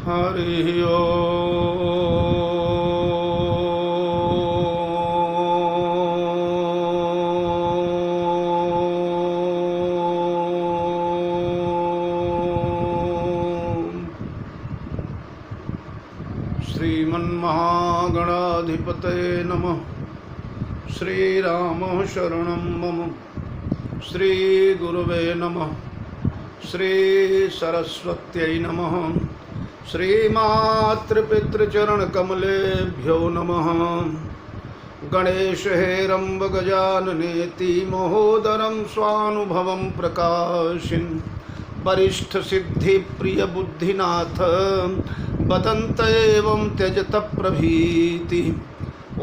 हरि ओम। श्रीमन्महागणाधिपतये नमः। श्रीराम शरणं मम। श्रीगुरुवे नमः। श्री सरस्वत्यै नमः। श्रीमातृपितृचरणकमलेभ्यो नमः। गणेश हेरम्ब गजाननेति महोदरं स्वानुभवं प्रकाशिन् वरिष्ठ सिद्धि प्रिय बुद्धिनाथ बदन्त एवं त्यजत प्रभीति।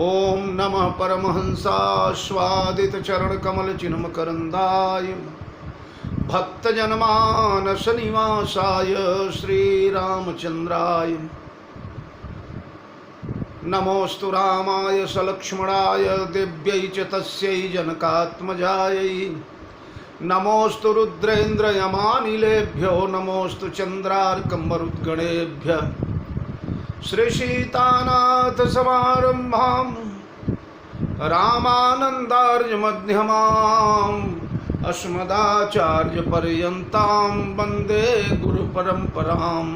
ओम नमः परमहंसास्वादित चरण कमल चिन्म करंदाय भक्तजनमानस निवासाय श्रीरामचंद्राय नमोस्तु रामाय सलक्ष्मणाय दिव्यै च तस्यै जनकात्मजायै नमोस्तु रुद्रेन्द्र यमानिलेभ्यो नमोस्तु चंद्रार्कमरुद्गणेभ्यः श्रीसीतानाथ समारंभां रामानंदार्य मध्यमाम् अस्मदाचार्य पर्यन्तां वन्दे गुरु परंपराम्।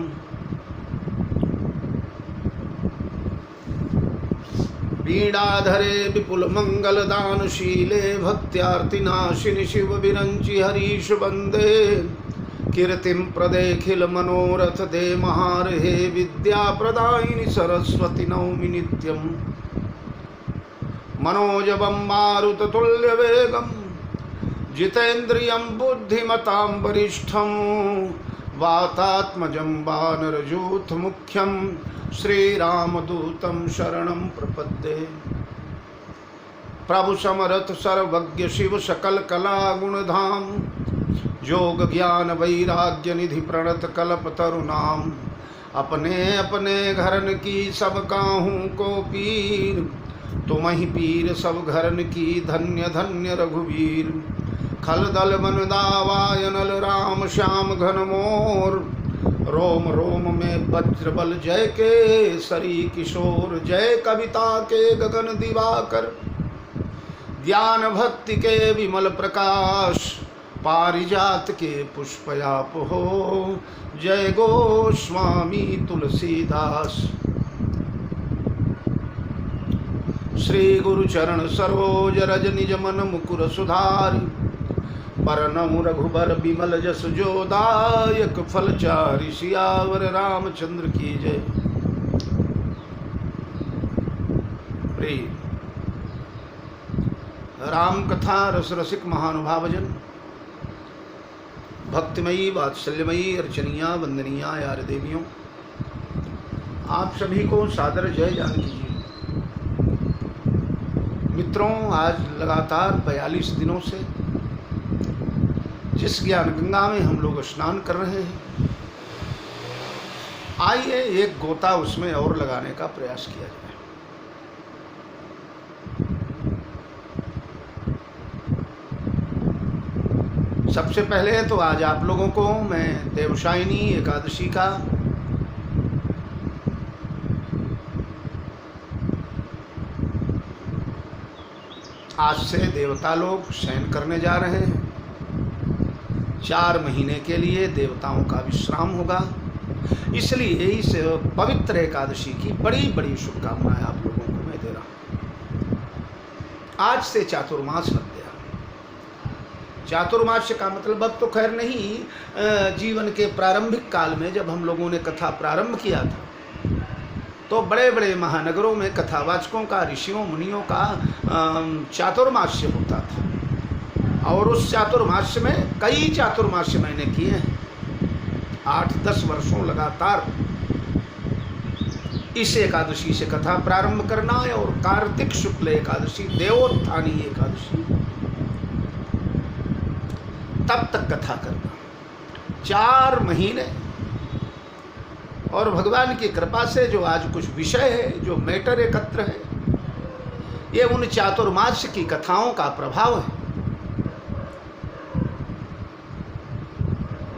वीणाधरे विपुल मंगल दानशीले भक्त्यार्तिनाशिनि शिव विरंचि हरीश वन्दे कीर्तिं प्रदेखिल मनोरथ दे महारहे विद्या प्रदायिनि सरस्वती नौमि नित्यं मनोजवं मारुततुल्य वेगं जितेन्द्रियं बुद्धिमतां वरिष्ठं वातात्मजं वानरयूथ मुख्यं श्रीरामदूतं शरणं प्रपद्ये। प्रभु समरथ सर्वज्ञ शिव सकल कला गुणधाम योग ज्ञान वैराग्य निधि प्रणत कल्प तरुणाम अपने अपने घरन की सब काहू को पीर तुम ही पीर सब घरन की धन्य धन्य रघुवीर खल दल मन दावायनल राम श्याम घन मोर रोम रोम में वज्र बल जय के सरी किशोर जय कविता के गगन दिवाकर ज्ञान भक्ति के विमल प्रकाश पारिजात के पुष्पयाप हो जय गोस्वामी तुलसीदास। श्री गुरु चरण सरोज रज निज मन मुकुर सुधारि बरनउँ रघुबर बिमल जस जोदायक फलचारि सियावर रामचंद्र की जय। प्रिय राम कथा रस रसिक महानुभावजन भक्तिमयी वात्सल्यमयी अर्चनीया वंदनीया यार देवियों, आप सभी को सादर जय जानकी जी। मित्रों, आज लगातार 42 दिनों से जिस ज्ञान गंगा में हम लोग स्नान कर रहे हैं, आइए एक गोता उसमें और लगाने का प्रयास किया जाए। सबसे पहले तो आज आप लोगों को मैं देवशायिनी एकादशी का आज से देवता लोग शयन करने जा रहे हैं। 4 महीने के लिए देवताओं का विश्राम होगा, इसलिए इस पवित्र एकादशी की बड़ी बड़ी शुभकामनाएं आप लोगों को मैं दे रहा हूं। आज से चातुर्मास लग गया। चातुर्मास का मतलब अब तो खैर नहीं, जीवन के प्रारंभिक काल में जब हम लोगों ने कथा प्रारंभ किया था तो बड़े बड़े महानगरों में कथावाचकों का, ऋषियों मुनियों का चातुर्मास्य होता था, और उस चातुर्मास्य में कई चातुर्मास्य मैंने किए हैं। 8-10 वर्षों लगातार इस एकादशी से कथा प्रारंभ करना है, और कार्तिक शुक्ल एकादशी, देवोत्थानी एकादशी, तब तक कथा करना 4 महीने। और भगवान की कृपा से जो आज कुछ विषय है, जो मैटर एकत्र है, ये उन चातुर्मास्य की कथाओं का प्रभाव है।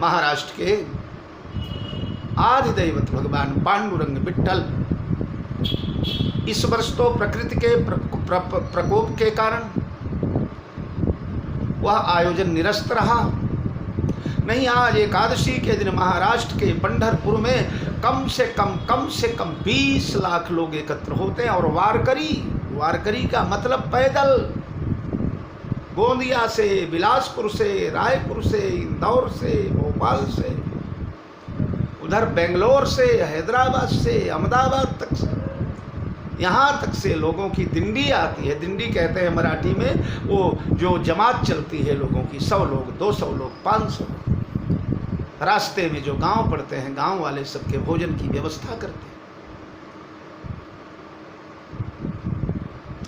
महाराष्ट्र के आदि दैवत भगवान पांडुरंग विट्ठल। इस वर्ष तो प्रकृति के प्रकोप के कारण वह आयोजन निरस्त रहा। नहीं, आज एकादशी के दिन महाराष्ट्र के पंढरपुर में कम से कम 20 लाख लोग एकत्र होते हैं। और वारकरी का मतलब पैदल, गोंदिया से, बिलासपुर से, रायपुर से, इंदौर से, भोपाल से, उधर बेंगलोर से, हैदराबाद से, अहमदाबाद तक से, यहाँ तक से लोगों की दिंडी आती है। दिंडी कहते हैं मराठी में, वो जो जमात चलती है लोगों की, 100 लोग, 200 लोग, 500 लोग। रास्ते में जो गांव पड़ते हैं, गांव वाले सबके भोजन की व्यवस्था करते हैं।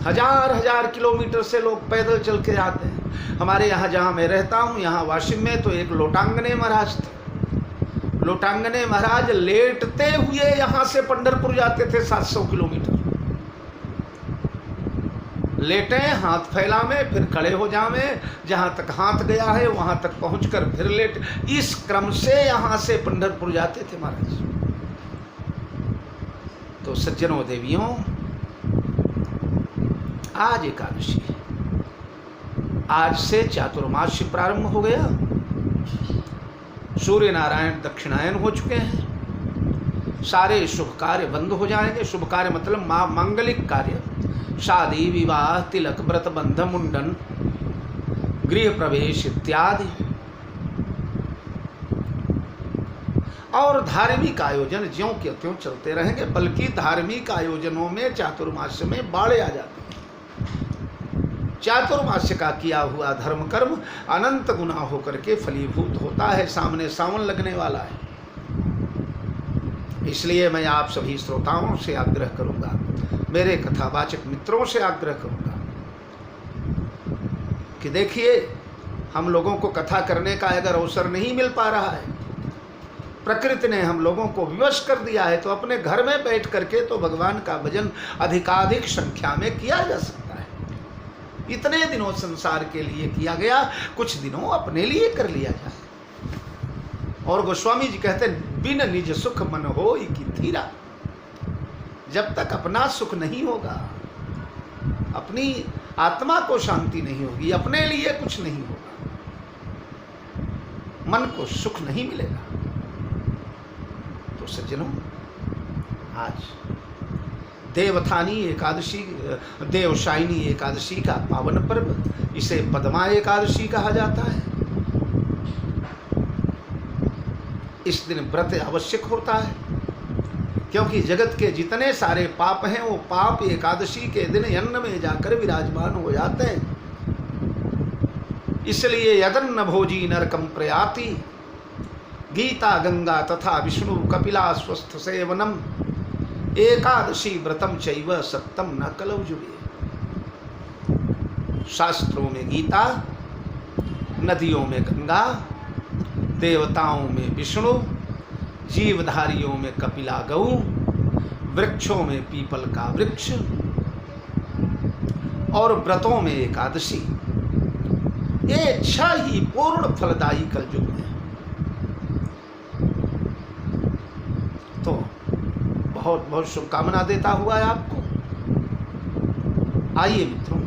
हजार किलोमीटर से लोग पैदल चल के आते हैं। हमारे यहाँ जहाँ मैं रहता हूँ, यहाँ वाशिम में, तो एक लोटांगने महाराज थे। लोटांगने महाराज लेटते हुए यहाँ से पंढरपुर जाते थे 700 किलोमीटर। लेटे, हाथ फैलावे, फिर खड़े हो जावे, जहाँ तक हाथ गया है वहाँ तक पहुँचकर फिर लेट, इस क्रम से यहाँ से पंढरपुर जाते थे महाराज। तो सज्जनों देवियों, आज एकादशी, आज से चातुर्मास्य प्रारंभ हो गया। सूर्य नारायण दक्षिणायन हो चुके हैं। सारे शुभ कार्य बंद हो जाएंगे। शुभ कार्य मतलब मांगलिक कार्य, शादी, विवाह, तिलक, व्रत बंध, मुंडन, गृह प्रवेश इत्यादि। और धार्मिक आयोजन ज्यों के त्यों चलते रहेंगे। बल्कि धार्मिक आयोजनों में चातुर्मास्य में बाड़े आ जाते हैं। चातुर्मास्य का किया हुआ धर्म कर्म अनंत गुना होकर के फलीभूत होता है। सामने सावन लगने वाला है। इसलिए मैं आप सभी श्रोताओं से आग्रह करूंगा, मेरे कथावाचक मित्रों से आग्रह करूंगा कि देखिए, हम लोगों को कथा करने का अगर अवसर नहीं मिल पा रहा है, प्रकृति ने हम लोगों को विवश कर दिया है, तो अपने घर में बैठ करके तो भगवान का भजन अधिकाधिक संख्या में किया जा सकता है। इतने दिनों संसार के लिए किया गया, कुछ दिनों अपने लिए कर लिया जाए। और गोस्वामी जी कहते हैं, बिन निज सुख मन होई की धीरा। जब तक अपना सुख नहीं होगा, अपनी आत्मा को शांति नहीं होगी, अपने लिए कुछ नहीं होगा, मन को सुख नहीं मिलेगा। तो सज्जनों, आज देवथानी एकादशी, देवशायिनी एकादशी का पावन पर्व, इसे पद्मा एकादशी कहा जाता है। इस दिन व्रत आवश्यक होता है, क्योंकि जगत के जितने सारे पाप हैं वो पाप एकादशी के दिन अन्न में जाकर विराजमान हो जाते हैं। इसलिए यदन्न भोजी नरकम प्रयाति, गीता गंगा तथा विष्णु कपिला स्वस्थ सेवनम, एकादशी व्रतम चैव सत्यम न कलौ जुगे। शास्त्रों में गीता, नदियों में गंगा, देवताओं में विष्णु, जीवधारियों में कपिला गौ, वृक्षों में पीपल का वृक्ष, और व्रतों में एकादशी। ये 6 ही पूर्ण फलदायी कलयुग में। तो बहुत बहुत शुभकामना देता हुआ है आपको। आइए मित्रों,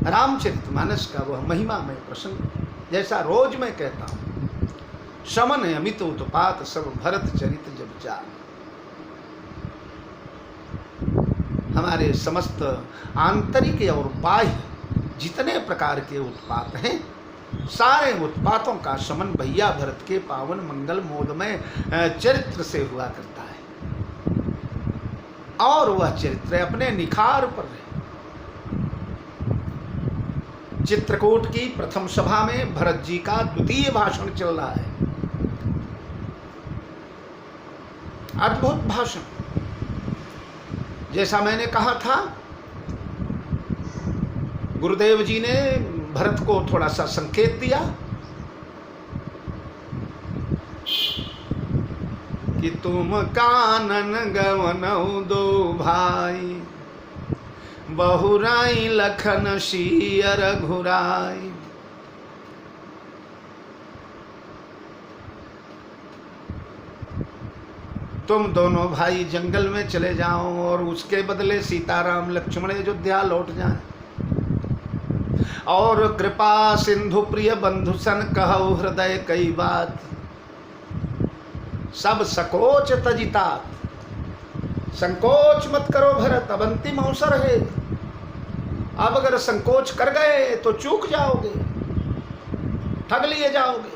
रामचरितमानस का वह महिमामय प्रसंग, जैसा रोज मैं कहता हूं, शमन अमित उत्पात सब भरत चरित जब जान। हमारे समस्त आंतरिक और बाह्य जितने प्रकार के उत्पात हैं, सारे उत्पातों का शमन भैया भरत के पावन मंगल मोदमय चरित्र से हुआ करता है। और वह चरित्र अपने निखार पर है। चित्रकूट की प्रथम सभा में भरत जी का द्वितीय भाषण चल रहा है। अद्भुत भाषण। जैसा मैंने कहा था, गुरुदेव जी ने भरत को थोड़ा सा संकेत दिया कि तुम कानन गवनौ दो भाई, बहुराई लखन सियर घुराई। तुम दोनों भाई जंगल में चले जाओ और उसके बदले सीताराम लक्ष्मण अयोध्या लौट जाएं। और कृपा सिंधु प्रिय बंधु सन कहु हृदय कई बात, सब सकोच तजिता। संकोच मत करो भरत, अब अंतिम अवसर है। अब अगर संकोच कर गए तो चूक जाओगे, ठग लिए जाओगे।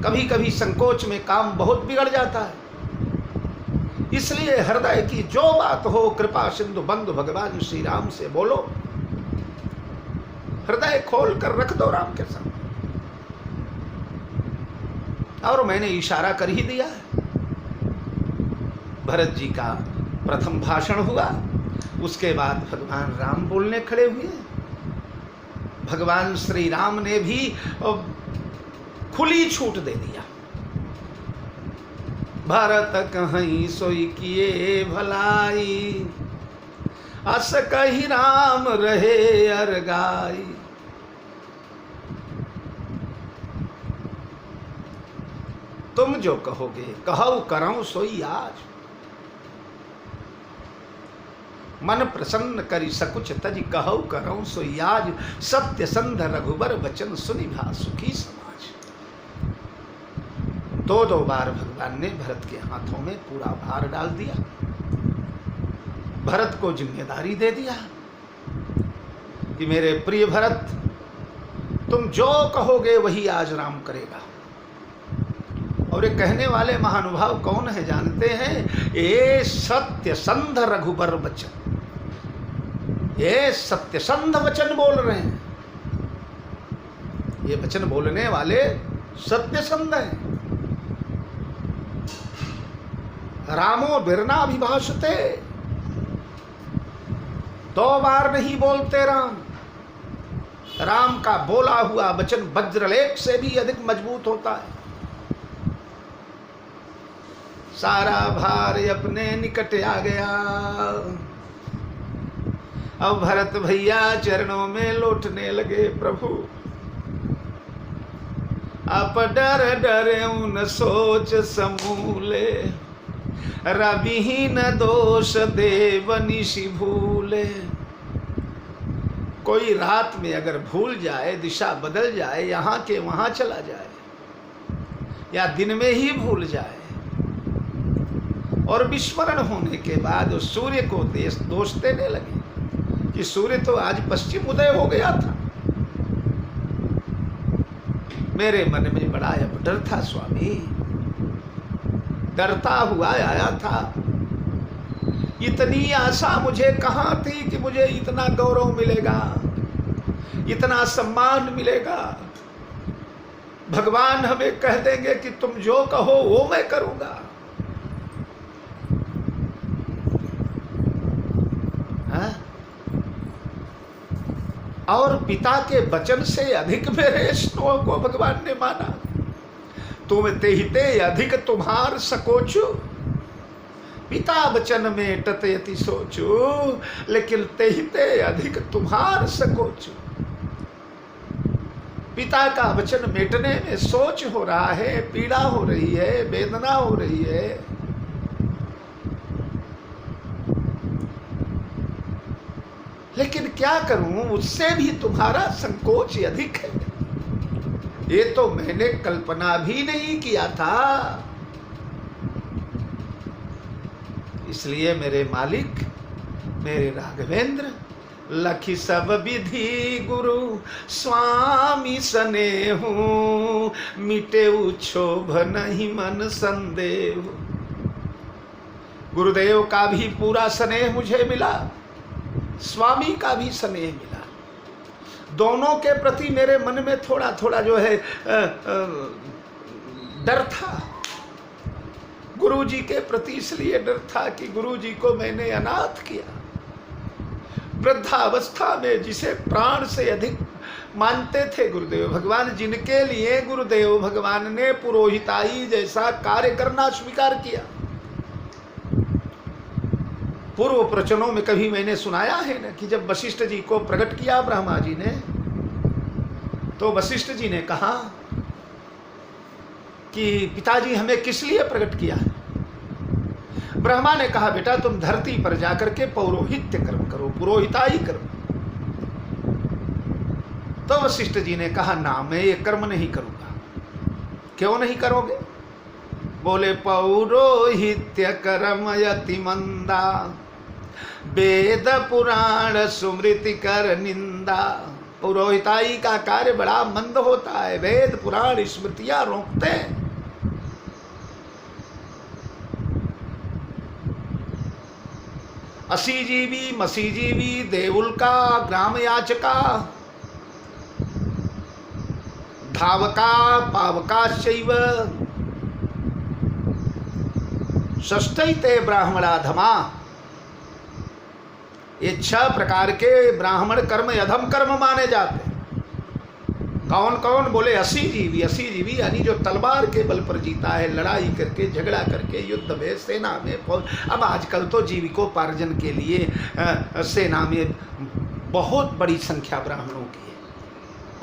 कभी कभी संकोच में काम बहुत बिगड़ जाता है। इसलिए हृदय की जो बात हो कृपा सिंधु बंधु भगवान श्री राम से बोलो, हृदय खोल कर रख दो राम के सामने। और मैंने इशारा कर ही दिया है। भरत जी का प्रथम भाषण हुआ, उसके बाद भगवान राम बोलने खड़े हुए। भगवान श्री राम ने भी खुली छूट दे दिया। भरत कहीं सोई किए भलाई, अस कही राम रहे अरगाई। तुम जो कहोगे कहूँ करऊं सोई आज, मन प्रसन्न करी सकुच तज कहूँ करऊं सोई आज। सत्य संध रघुबर वचन सुनि भा सुखी समाज। दो बार भगवान ने भरत के हाथों में पूरा भार डाल दिया, भरत को जिम्मेदारी दे दिया कि मेरे प्रिय भरत, तुम जो कहोगे वही आज राम करेगा। और ये कहने वाले महानुभाव कौन है जानते हैं? ये सत्य संध रघुबर वचन, ये सत्य संध वचन बोल रहे हैं। ये वचन बोलने वाले सत्य संध हैं। रामो बिरना अभिभाषते, दो बार नहीं बोलते राम। राम का बोला हुआ वचन वज्रलेख से भी अधिक मजबूत होता है। सारा भार अपने निकट आ गया। अब भरत भैया चरणों में लौटने लगे। प्रभु आप डर डरे उन सोच समूले, रविहीन दोष देव निशि भूले। कोई रात में अगर भूल जाए, दिशा बदल जाए, यहाँ के वहाँ चला जाए, या दिन में ही भूल जाए और विस्मरण होने के बाद सूर्य को दोष देने लगे कि सूर्य तो आज पश्चिम उदय हो गया था। मेरे मन में बड़ा डर था स्वामी, डरता हुआ आया था। इतनी आशा मुझे कहाँ थी कि मुझे इतना गौरव मिलेगा, इतना सम्मान मिलेगा। भगवान हमें कह देंगे कि तुम जो कहो वो मैं करूंगा। हाँ? और पिता के वचन से अधिक मेरे स्नेह को भगवान ने माना। तुम तेहिते अधिक तुम्हार सकोचो, पिता वचन में टतयति सोचो, लेकिन तेहिते अधिक तुम्हार सकोचो। पिता का वचन मेटने में सोच हो रहा है, पीड़ा हो रही है, वेदना हो रही है। लेकिन क्या करूं, उससे भी तुम्हारा संकोच अधिक है। ये तो मैंने कल्पना भी नहीं किया था। इसलिए मेरे मालिक, मेरे राघवेंद्र, लखी सब विधि गुरु स्वामी सनेहु, मिटे क्षोभ नहीं मन संदेह। गुरुदेव का भी पूरा स्नेह मुझे मिला, स्वामी का भी स्नेह मिला। दोनों के प्रति मेरे मन में थोड़ा थोड़ा जो है डर था। गुरु जी के प्रति इसलिए डर था कि गुरु जी को मैंने अनाथ किया। वृद्धावस्था में जिसे प्राण से अधिक मानते थे गुरुदेव भगवान, जिनके लिए गुरुदेव भगवान ने पुरोहिताई जैसा कार्य करना स्वीकार किया। पूर्व प्रवचनों में कभी मैंने सुनाया है ना कि जब वशिष्ठ जी को प्रकट किया ब्रह्मा जी ने, तो वशिष्ठ जी ने कहा कि पिताजी हमें किस लिए प्रकट किया है? ब्रह्मा ने कहा बेटा तुम धरती पर जाकर के पौरोहित्य कर्म करो, पुरोहिताई कर्म। तो वशिष्ठ जी ने कहा ना मैं ये कर्म नहीं करूंगा। क्यों नहीं करोगे? बोले पौरोहित्य कर्म यति मंदा, वेद पुराण स्मृति कर निंदा। पुरोहिताई का कार्य बड़ा मंद होता है, वेद पुराण स्मृतियां रोकते हैं। असी जीवी मसी जीवी देउल का ग्राम याचका, धावका पावका शैव, षष्ठैते ब्राह्मणा धमा। ये 6 प्रकार के ब्राह्मण कर्म अधम कर्म माने जाते हैं। कौन कौन? बोले 80 जीवी। 80 जीवी यानी जो तलवार के बल पर जीता है, लड़ाई करके, झगड़ा करके, युद्ध में, सेना में, अब आजकल तो जीविकोपार्जन के लिए सेना में बहुत बड़ी संख्या ब्राह्मणों की है।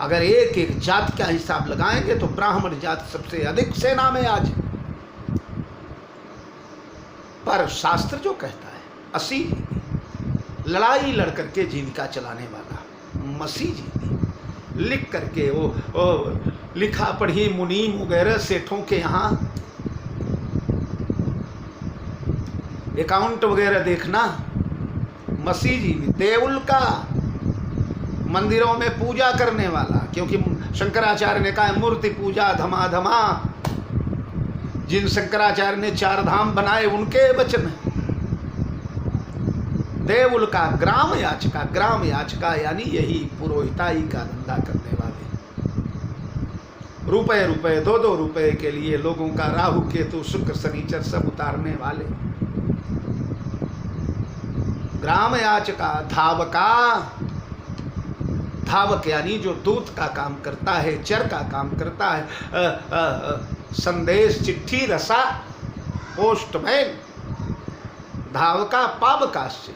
अगर एक एक जात का हिसाब लगाएंगे तो ब्राह्मण जात सबसे अधिक सेना में आज। पर शास्त्र जो कहता है 80 लड़ाई लड़ करके जीविका चलाने वाला, मसी जीवी लिख करके वो लिखा पढ़ी मुनीम वगैरह सेठों के यहाँ अकाउंट वगैरह देखना, मसी जीवी। देउल का मंदिरों में पूजा करने वाला, क्योंकि शंकराचार्य ने कहा मूर्ति पूजा धमाधमा। जिन शंकराचार्य ने 4 धाम बनाए उनके वचन। देउल का ग्राम याचका, ग्राम याचका यानी यही पुरोहिताई का धंधा करने वाले, रुपए रुपए 2-2 रुपए के लिए लोगों का राहु केतु शुक्र शनिचर सब उतारने वाले। ग्राम याचका, धावका, धावक यानी जो दूत का काम करता है, चर का काम करता है, संदेश चिट्ठी रसा, पोस्टमैन। धावका पावकाश्य,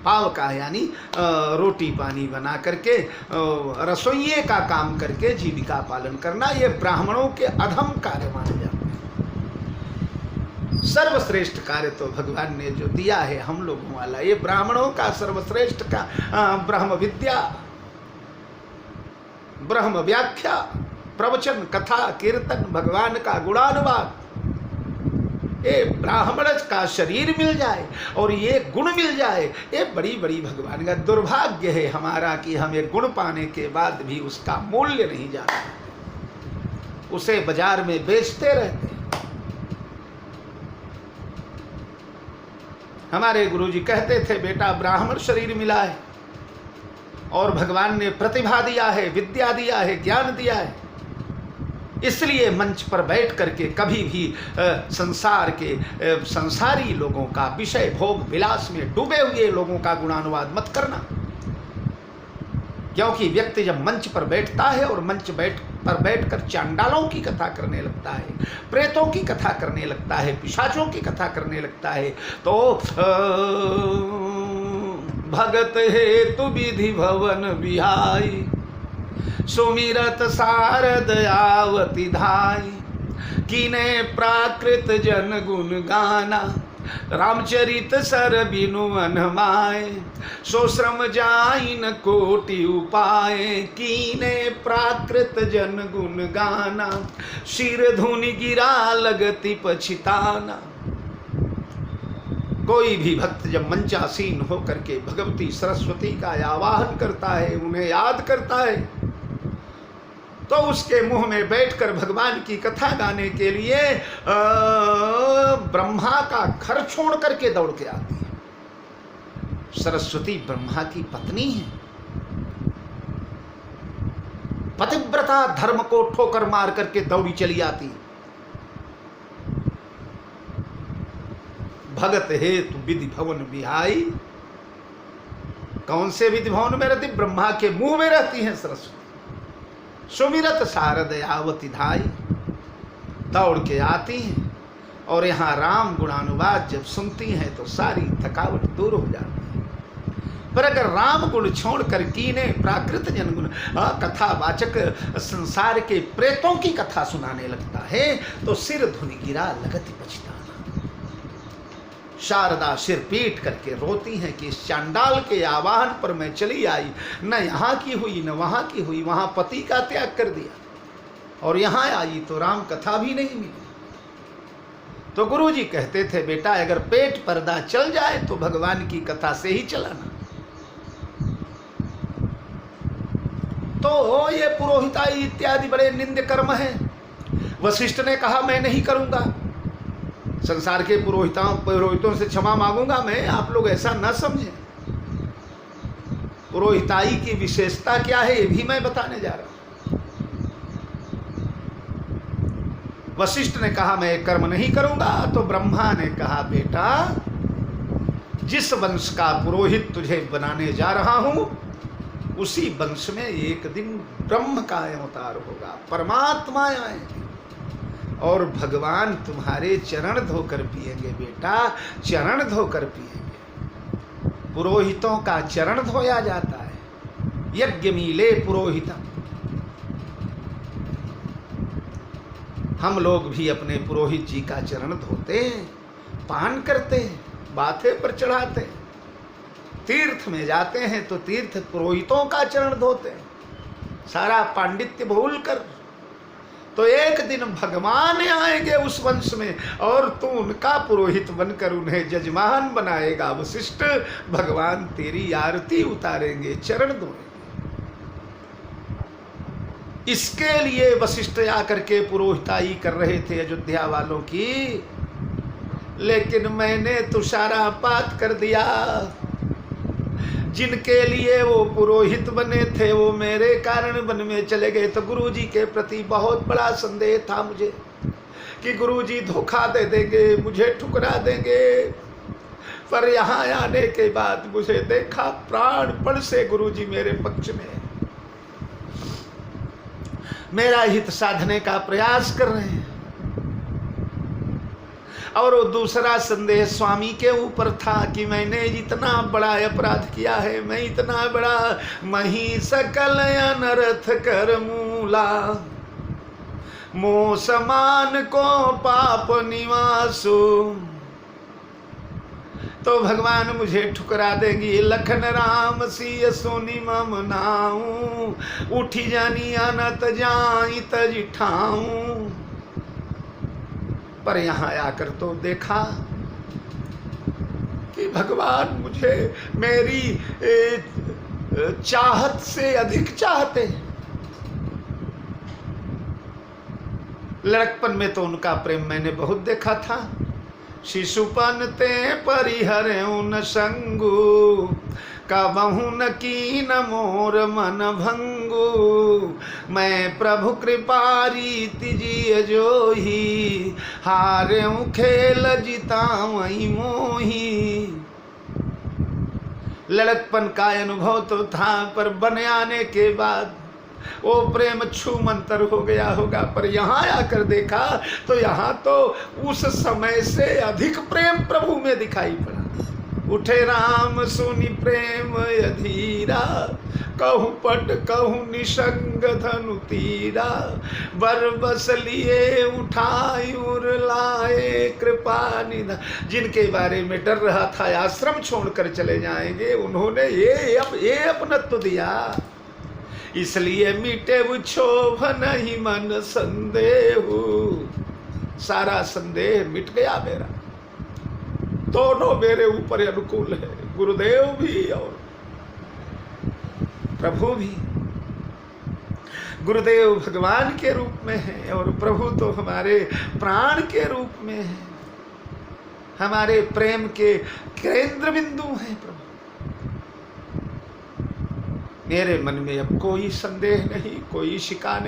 पावका यानी रोटी पानी बना करके, रसोइये का काम करके जीविका पालन करना। ये ब्राह्मणों के अधम कार्य माने जाते हैं। सर्वश्रेष्ठ कार्य तो भगवान ने जो दिया है हम लोगों वाला, ये ब्राह्मणों का सर्वश्रेष्ठ का ब्रह्म विद्या, ब्रह्म व्याख्या, प्रवचन, कथा, कीर्तन, भगवान का गुणानुवाद। ये ब्राह्मण का शरीर मिल जाए और ये गुण मिल जाए, ये बड़ी बड़ी भगवान का दुर्भाग्य है हमारा कि हमें गुण पाने के बाद भी उसका मूल्य नहीं जाना, उसे बाजार में बेचते रहते। हमारे गुरुजी कहते थे बेटा ब्राह्मण शरीर मिला है और भगवान ने प्रतिभा दिया है, विद्या दिया है, ज्ञान दिया है, इसलिए मंच पर बैठ करके कभी भी संसार के संसारी लोगों का, विषय भोग विलास में डूबे हुए लोगों का गुणानुवाद मत करना। क्योंकि व्यक्ति जब मंच पर बैठता है और मंच पर बैठकर चांडालों की कथा करने लगता है, प्रेतों की कथा करने लगता है, पिशाचों की कथा करने लगता है, तो भगत हेतु विधि भवन बिहाई, सुमिरत सारद आवति धाई, कीने प्राकृत जन गुण गाना, रामचरित सर बिनु अनमाय, सो श्रम जाइन कोटि उपाय, कीने प्राकृत जन गुण गाना, शिर धुनि गिरा लगति पछिताना। कोई भी भक्त जब मंचासीन होकर के भगवती सरस्वती का आवाहन करता है, उन्हें याद करता है, तो उसके मुंह में बैठकर भगवान की कथा गाने के लिए ब्रह्मा का घर छोड़ करके दौड़ के आती है। सरस्वती ब्रह्मा की पत्नी है, पतिव्रता धर्म को ठोकर मार करके दौड़ी चली आती। भगत हेतु विधि भवन बिहाई, कौन से विधि भवन में रहती? ब्रह्मा के मुंह में रहती हैं सरस्वती। सुमिरत शारद आवति धाई, दौड़ के आती हैं और यहाँ राम गुणानुवाद जब सुनती हैं तो सारी थकावट दूर हो जाती है। पर अगर राम गुण छोड़कर कीने प्राकृत जन गुण कथावाचक संसार के प्रेतों की कथा सुनाने लगता है तो सिर धुनि गिरा लगति पछताना। शारदा सिर पीट करके रोती हैं कि इस चांडाल के आवाहन पर मैं चली आई, न यहाँ की हुई न वहाँ की हुई, वहाँ पति का त्याग कर दिया और यहाँ आई तो राम कथा भी नहीं मिली। तो गुरुजी कहते थे बेटा अगर पेट पर्दा चल जाए तो भगवान की कथा से ही चलाना। तो ये पुरोहिताई इत्यादि बड़े निंद कर्म है। वशिष्ठ ने कहा मैं नहीं करूंगा, संसार के पुरोहितों से क्षमा मांगूंगा मैं, आप लोग ऐसा न समझें। पुरोहिताई की विशेषता क्या है ये भी मैं बताने जा रहा हूं। वशिष्ठ ने कहा मैं कर्म नहीं करूंगा, तो ब्रह्मा ने कहा बेटा जिस वंश का पुरोहित तुझे बनाने जा रहा हूं उसी वंश में एक दिन ब्रह्म का अवतार होगा, परमात्मा आएंगे और भगवान तुम्हारे चरण धोकर पिएंगे बेटा, चरण धोकर पिएंगे। पुरोहितों का चरण धोया जाता है, यज्ञ मीले पुरोहितम। हम लोग भी अपने पुरोहित जी का चरण धोते हैं, पान करते हैं, माथे पर चढ़ाते हैं। तीर्थ में जाते हैं तो तीर्थ पुरोहितों का चरण धोते हैं, सारा पांडित्य भूल कर। तो एक दिन भगवान आएंगे उस वंश में और तू उनका पुरोहित बनकर उन्हें जजमान बनाएगा। वशिष्ठ भगवान तेरी आरती उतारेंगे, चरण धोएंगे। इसके लिए वशिष्ठ आकर के पुरोहिताई कर रहे थे अयोध्या वालों की, लेकिन मैंने तुषारापात कर दिया। जिनके लिए वो पुरोहित बने थे वो मेरे कारण वन में चले गए। तो गुरुजी के प्रति बहुत बड़ा संदेह था मुझे कि गुरुजी धोखा दे देंगे, मुझे ठुकरा देंगे। पर यहाँ आने के बाद मुझे देखा प्राणपण से गुरुजी मेरे पक्ष में मेरा हित साधने का प्रयास कर रहे हैं। और वो दूसरा संदेह स्वामी के ऊपर था कि मैंने इतना बड़ा अपराध किया है, मैं इतना बड़ा मही सकल अनर्थ कर मूला, मो समान को पाप निवासु। तो भगवान मुझे ठुकरा देंगी। लखन राम सिय सोनी मम नाऊ, उठी जानी अनत जाई तज ठाऊं। पर यहाँ आकर तो देखा कि भगवान मुझे मेरी चाहत से अधिक चाहते। लड़कपन में तो उनका प्रेम मैंने बहुत देखा था। शिशुपन ते परिहरे उन संगु, कबहु न कीन मोर मन भंगु। मैं प्रभु कृपा रीति जिय जोही, हारेऊ खेल जितावई मोही। लड़कपन का अनुभव तो था, पर बन आने के बाद वो प्रेम छू मंतर हो गया होगा। पर यहाँ आकर देखा तो यहाँ तो उस समय से अधिक प्रेम प्रभु में दिखाई पड़ा। उठे राम सुनि प्रेम अधीरा, कहूँ पट कहूँ निसंग धनु तीरा। बर बस लिए उठाई उर लाए कृपा निधा। जिनके बारे में डर रहा था आश्रम छोड़कर चले जाएंगे, उन्होंने ये अपनत्व दिया। इसलिए मीटे वो क्षोभ नहीं मन संदेह, सारा संदेह मिट गया मेरा। दोनों मेरे ऊपर अनुकूल है, गुरुदेव भी और प्रभु भी। गुरुदेव भगवान के रूप में है और प्रभु तो हमारे प्राण के रूप में है, हमारे प्रेम के केंद्र बिंदु हैं प्रभु। मेरे मन में अब कोई संदेह नहीं, कोई शिकवा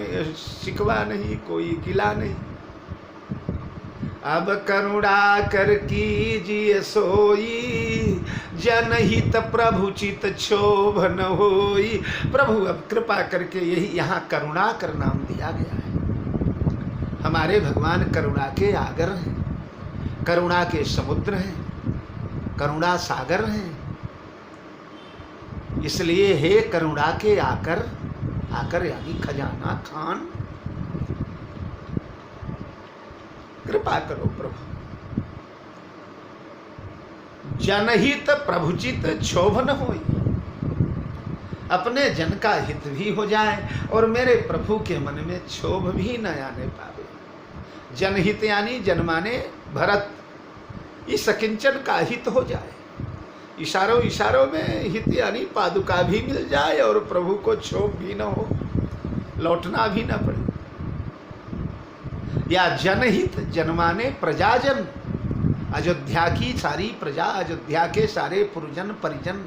नहीं, कोई गिला नहीं। अब करुणा कर कीजिए सोई, जनहित प्रभु चित क्षोभ न होई। प्रभु अब कृपा करके यही यहाँ करुणा कर नाम दिया गया है। हमारे भगवान करुणा के आगर हैं, करुणा के समुद्र हैं, करुणा सागर हैं। इसलिए हे करुणा के आकर यानी खजाना खान, कृपा करो प्रभु। जनहित प्रभुचित क्षोभ न होई, अपने जन का हित भी हो जाए और मेरे प्रभु के मन में क्षोभ भी न आने पावे। जनहित यानी जन माने भरत, इस किंचन का हित हो जाए, इशारों इशारों में हित यानी पादुका भी मिल जाए और प्रभु को क्षोभ भी न हो, लौटना भी न पड़े। या जनहित, जन माने प्रजाजन, अयोध्या की सारी प्रजा, अयोध्या के सारे पुरजन परिजन,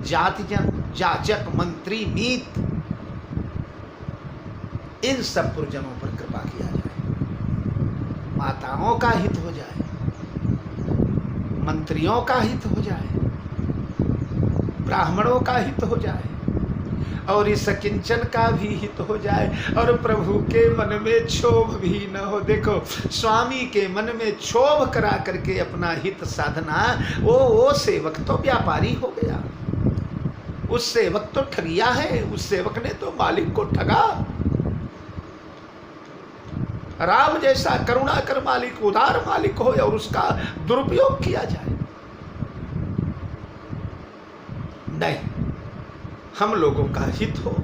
जातिजन, जाचक, मंत्री, मीत, इन सब पुरजनों पर कृपा किया जाए। माताओं का हित हो जाए, मंत्रियों का हित हो जाए, ब्राह्मणों का हित हो जाए और इस किंचन का भी हित हो जाए और प्रभु के मन में क्षोभ भी न हो। देखो, स्वामी के मन में क्षोभ करा करके अपना हित साधना, वो सेवक तो व्यापारी हो गया, उस सेवक तो ठगिया है, उस सेवक ने तो मालिक को ठगा। राम जैसा करुणाकर मालिक, उदार मालिक हो और उसका दुरुपयोग किया जाए, नहीं, हम लोगों का हित हो,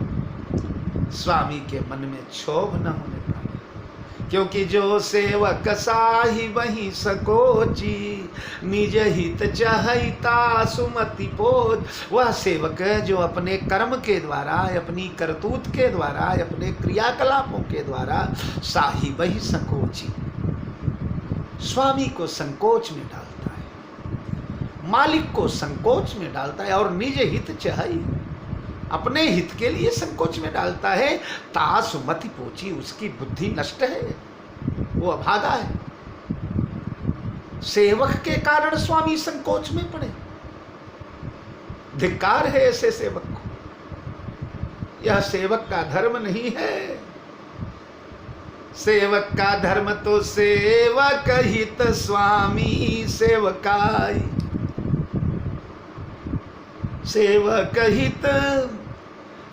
स्वामी के मन में क्षोभ न होने पाए। क्योंकि जो सेवक साही वही सकोची, निज हित चाहता सुमति पोज। वह सेवक जो अपने कर्म के द्वारा, अपनी करतूत के द्वारा, अपने क्रियाकलापों के द्वारा साही वही संकोची, स्वामी को संकोच में डालता है, मालिक को संकोच में डालता है और निज हित चाही, अपने हित के लिए संकोच में डालता है। तासु मति पोची, उसकी बुद्धि नष्ट है, वो अभागा है। सेवक के कारण स्वामी संकोच में पड़े, धिक्कार है ऐसे सेवक को। यह सेवक का धर्म नहीं है। सेवक का धर्म तो सेवक हित स्वामी सेवकाई, सेवक हित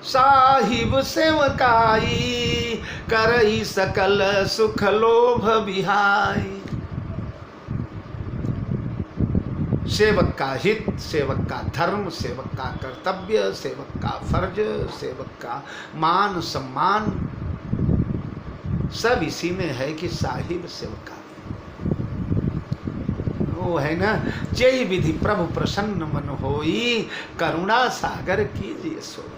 साहिब सेवकाई, करई सकल सुख लोभ बिहाई। सेवक का हित, सेवक का धर्म, सेवक का कर्तव्य, सेवक का फर्ज, सेवक का मान सम्मान, सब इसी में है कि साहिब सेवकाई। वो है ना, जय विधि प्रभु प्रसन्न मन होई, करुणा सागर कीजिए सोई।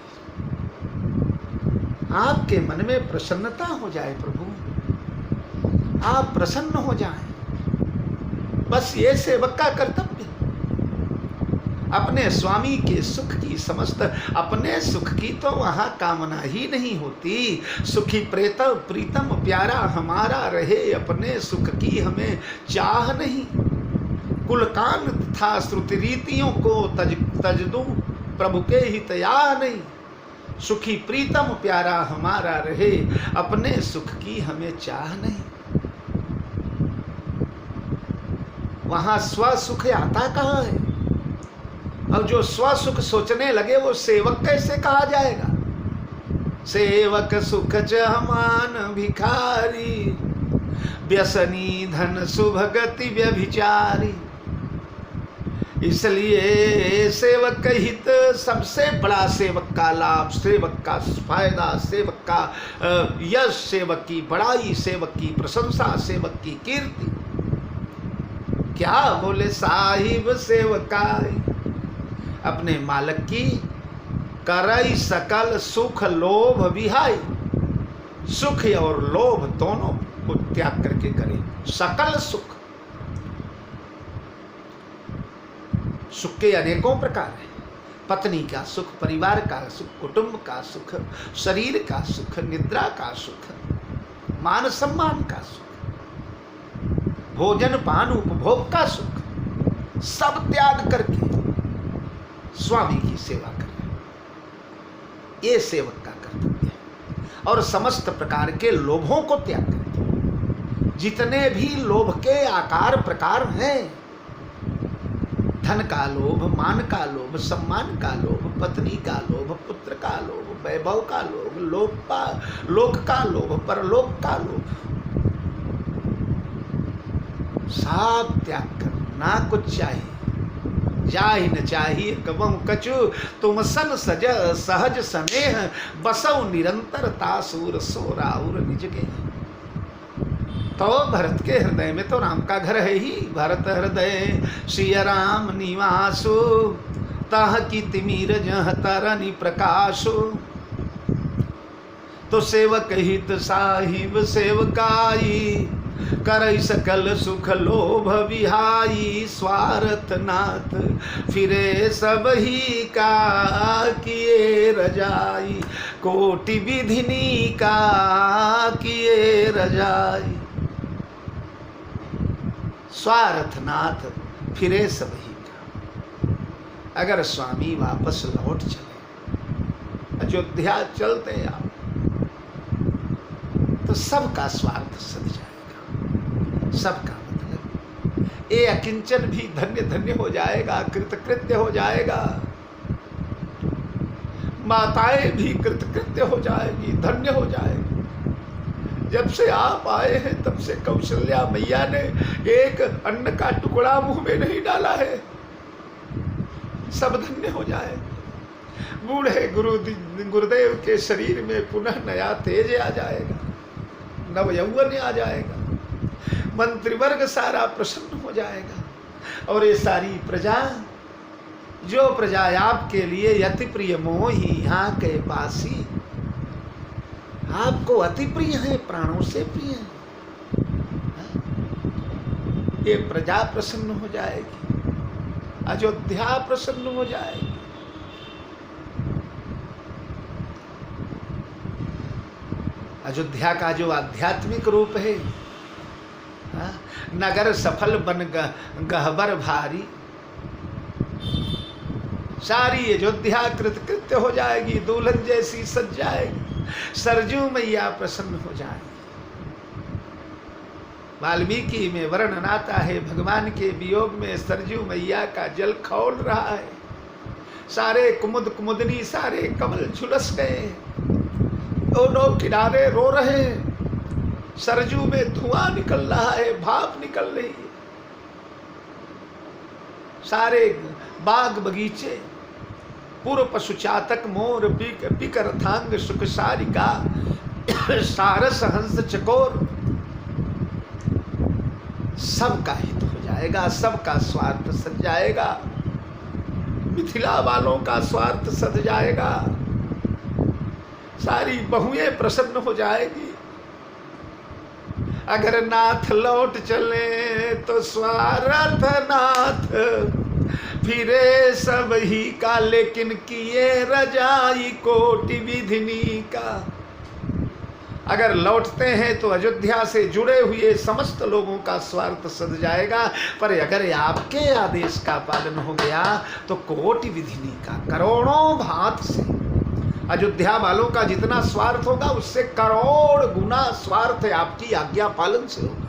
आपके मन में प्रसन्नता हो जाए प्रभु, आप प्रसन्न हो जाएं, बस ये सेवक का कर्तव्य। अपने स्वामी के सुख की समस्त, अपने सुख की तो वहाँ कामना ही नहीं होती। सुखी प्रीतम प्यारा हमारा रहे, अपने सुख की हमें चाह नहीं। कुलकान तथा श्रुति रीतियों को तज दूं, प्रभु के हित या नहीं। सुखी प्रीतम प्यारा हमारा रहे, अपने सुख की हमें चाह नहीं। वहां स्वसुख आता कहाँ है? अब जो स्वसुख सोचने लगे वो सेवक कैसे कहा जाएगा? सेवक सुख चमान भिखारी, व्यसनी धन शुभ गति व्यभिचारी। इसलिए सेवक हित सबसे बड़ा, सेवक का लाभ, सेवक का फायदा, सेवक का यश, सेवक की बड़ाई, सेवक की प्रशंसा, सेवक की कीर्ति। क्या बोले? साहिब सेवकाई, अपने मालिक की करई सकल सुख लोभ विहाई। सुख और लोभ दोनों को त्याग करके करे सकल सुख। सुख के अनेकों प्रकार हैं। पत्नी का सुख, परिवार का सुख, कुटुंब का सुख, शरीर का सुख, निद्रा का सुख, मान सम्मान का सुख, भोजन पान उपभोग का सुख, सब त्याग करके स्वामी की सेवा करें, ये सेवक का कर्तव्य है। और समस्त प्रकार के लोभों को त्याग करें। जितने भी लोभ के आकार प्रकार हैं, धन का लोभ, मान का लोभ, सम्मान का लोभ, पत्नी का लोभ, पुत्र का लोभ, वैभव का लोभ, लोक का लोभ, परलोक का लोभ, सब त्याग कर, ना कुछ चाहिए, जाहि न चाहिए कबहु कछु, तुम सन सज सहज स्नेह, बसौ निरंतर तासूर सोराउर निज के। तो भरत के हृदय में तो राम का घर है ही। भरत हृदय सिय राम निवासु, तह की तिमिर जह तरनि प्रकाशु। तो सेवक हित साहिब सेवकाई, करई सकल सुख लोभ विहाई। स्वार्थ नाथ फिरे सब ही का, किए रजाई कोटि विधिनी का, किए रजाई। स्वार्थनाथ फिरे सब ही का। अगर स्वामी वापस लौट चले, अयोध्या चलते आप, तो सबका स्वार्थ सद जाएगा, सबका मतलब ये अकिंचन भी धन्य धन्य हो जाएगा, कृतकृत्य हो जाएगा। माताएं भी कृतकृत्य हो जाएगी, धन्य हो जाएगी। जब से आप आए हैं तब से कौशल्या मैया ने एक अन्न का टुकड़ा मुंह में नहीं डाला है। सब धन्य हो जाए। बूढ़े गुरुदेव के शरीर में पुनः नया तेज आ जाएगा, नव यौवन आ जाएगा, मंत्रिवर्ग सारा प्रसन्न हो जाएगा। और ये सारी प्रजा, जो प्रजा आपके लिए अति प्रिय मोही यहाँ के पासी, आपको अति प्रिय है, प्राणों से प्रिय है, ये प्रजा प्रसन्न हो जाएगी, अयोध्या प्रसन्न हो जाएगी। अयोध्या का जो आध्यात्मिक रूप है, नगर सफल बन गहबर भारी, सारी अयोध्या कृतकृत्य हो जाएगी, दुल्हन जैसी सज जाएगी, सरजू मैया प्रसन्न हो जाएगी। वाल्मीकि में वर्णन आता है, भगवान के वियोग में सरजू मैया का जल खौल रहा है, सारे कुमुद कुमुदनी सारे कमल झुलस गए, दोनों किनारे रो रहे हैं, सरजू में धुआं निकल रहा है, भाप निकल रही है, सारे बाग बगीचे, पूर्व पशु चातक मोर पिकर थांग सुख सारिका, सारस हंस चकोर, सबका हित हो जाएगा, सबका स्वार्थ सद जाएगा, मिथिला वालों का स्वार्थ सद जाएगा, सारी बहुएं प्रसन्न हो जाएगी। अगर नाथ लौट चले तो स्वार्थ नाथ फिरे सब ही का, लेकिन किए रजाई कोटि विधिनी का। अगर लौटते हैं तो अयोध्या से जुड़े हुए समस्त लोगों का स्वार्थ सद जाएगा, पर अगर आपके आदेश का पालन हो गया तो कोटि विधिनी का, करोड़ों भांत से अयोध्या वालों का जितना स्वार्थ होगा उससे करोड़ गुना स्वार्थ आपकी आज्ञा पालन से होगा।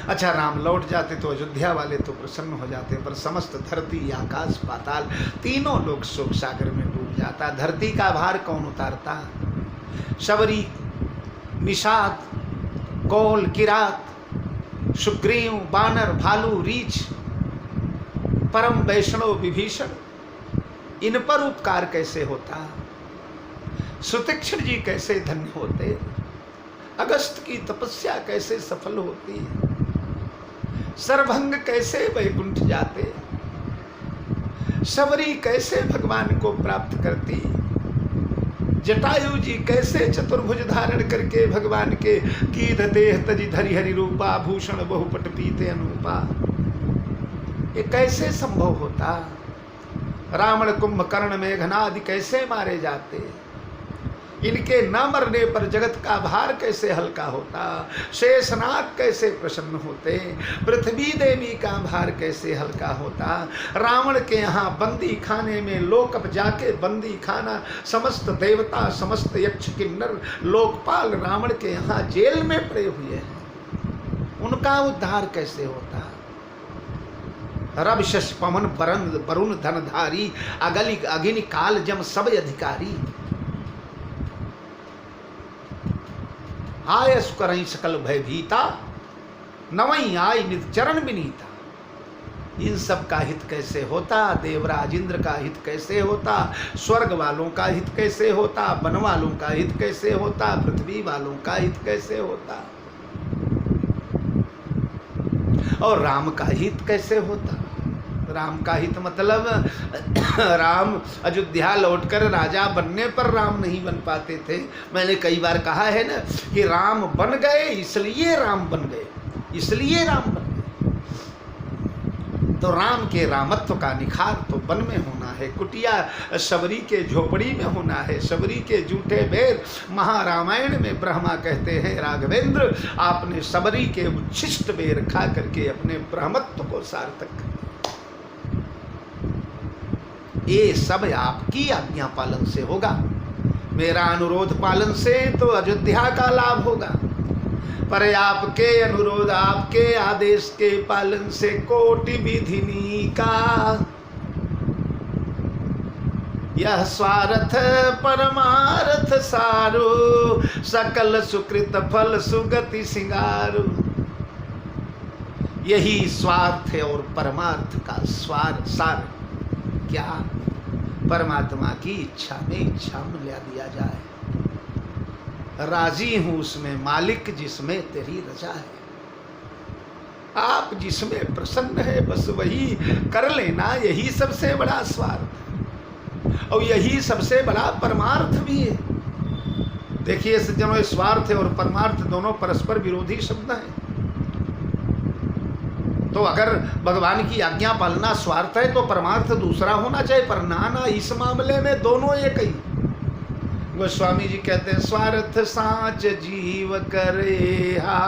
अच्छा, राम लौट जाते तो अयोध्या वाले तो प्रसन्न हो जाते, पर समस्त धरती आकाश पाताल तीनों लोग शोक सागर में डूब जाता। धरती का भार कौन उतारता? शबरी, निषाद, कौल, किरात, सुग्रीव, बानर, भालू, रीछ, परम वैष्णव विभीषण, इन पर उपकार कैसे होता? सुतीक्ष्ण जी कैसे धन्य होते? अगस्त की तपस्या कैसे सफल होती? सरभंग कैसे वैकुंठ जाते? शबरी कैसे भगवान को प्राप्त करती? जटायु जी कैसे चतुर्भुज धारण करके भगवान के कीध देह तजी धरि हरि रूपा, भूषण बहुपट पीते अनूपा, ये कैसे संभव होता? रावण, कुंभकर्ण, मेघनाद कैसे मारे जाते? इनके न मरने पर जगत का भार कैसे हल्का होता? शेषनाग कैसे प्रसन्न होते? पृथ्वी देवी का भार कैसे हल्का होता? रावण के यहाँ बंदी खाने में लोकप जाके बंदी खाना, समस्त देवता समस्त यक्ष किन्नर लोकपाल रावण के यहाँ जेल में पड़े हुए हैं, उनका उद्धार कैसे होता? रवि शश पवन वरुण धनधारी, अग्नि काल जम सब अधिकारी, आय सुकरई सकल भयभीता, नवई आय निज चरण विनीता। इन सब का हित कैसे होता, देवराज इंद्र का हित कैसे होता, स्वर्ग वालों का हित कैसे होता, वन वालों का हित कैसे होता, पृथ्वी वालों का हित कैसे होता, और राम का हित कैसे होता। राम का हित मतलब राम अयोध्या लौटकर राजा बनने पर राम नहीं बन पाते थे। मैंने कई बार कहा है ना कि राम बन गए इसलिए राम बन गए, इसलिए राम बन गए। तो राम के रामत्व का निखार तो वन में होना है, कुटिया शबरी के झोपड़ी में होना है। शबरी के जूठे बेर महारामायण में ब्रह्मा कहते हैं, राघवेंद्र आपने शबरी के उच्छिष्ट बेर खा करके अपने ब्रह्मत्व को सार्थक कर। ये सब आपकी आज्ञा पालन से होगा, मेरा अनुरोध पालन से तो अयोध्या का लाभ होगा, पर आपके अनुरोध आपके आदेश के पालन से कोटि विधिनी का यह स्वार्थ परमार्थ सारो, सकल सुकृत फल सुगति सिंगारो। यही स्वार्थ है और परमार्थ का सार क्या, परमात्मा की इच्छा में इच्छा मिला दिया जाए। राजी हूं उसमें मालिक जिसमें तेरी रजा है। आप जिसमें प्रसन्न है बस वही कर लेना, यही सबसे बड़ा स्वार्थ और यही सबसे बड़ा परमार्थ भी है। देखिए सज्जनों, स्वार्थ और परमार्थ दोनों परस्पर विरोधी शब्द हैं। तो अगर भगवान की आज्ञा पालना स्वार्थ है तो परमार्थ दूसरा होना चाहिए, पर ना इस मामले में दोनों एक ही। गोस्वामी जी कहते हैं, स्वार्थ साच जीव करे हा,